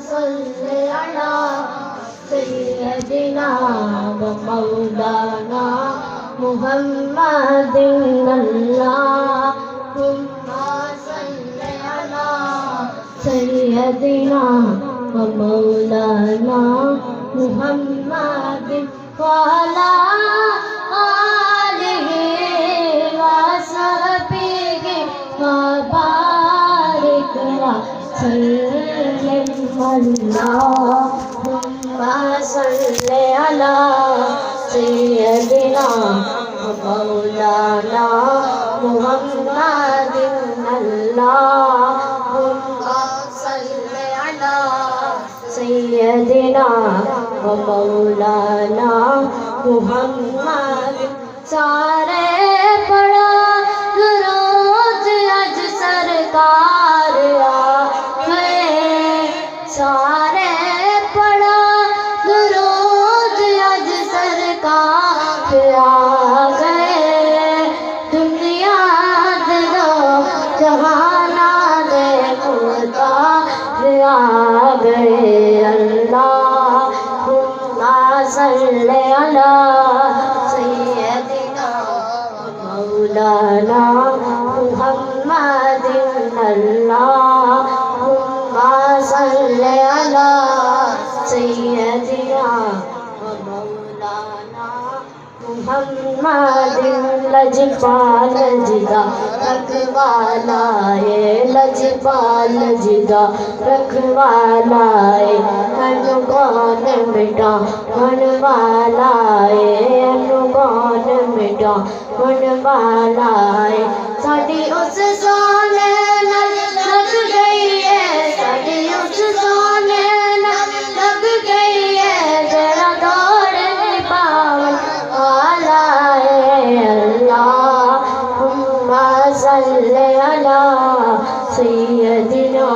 सल्ले अला सय्यदिना व मौलाना मुहम्मदिन अल्लाहुम्मा सल्ले अला सय्यदिना व मौलाना मुहम्मदिन व अला आलिहि व सहबिहि व बारिक व सल्लिम अल्लाहुम्मा सल्ले अला सय्यदिना व मौलाना मुहम्मदिन अल्लाहुम्मा सल्ले अला सय्यदिना व मौलाना मुहम्मद सारे पढ़ा दुरूद अज सरकार आ गए सारे पढ़ा दुरूद अज सरकार आ गए दुनिया दे दो जहाना दे मुर्ताज आ गए अल्लाहुम्मा सल्ले अला सय्यदिना मौलाना मुहम्मदिन अल्लाहुम्मा सल्ले अला सय्यदिना मौलाना मुहम्मदिन लजपाल जिदा रखवालाए लजपाल जिदा रखवालाए अनुगान मिटा मनवालाए अनुगान मिटा मनवालाए साडी उस सोने नाल लग गई है साडी उस सोने नाल लग गई है जरा दौड़ नहीं पावन वाला है अल्लाहुम्मा सल्ले अला सय्यदिना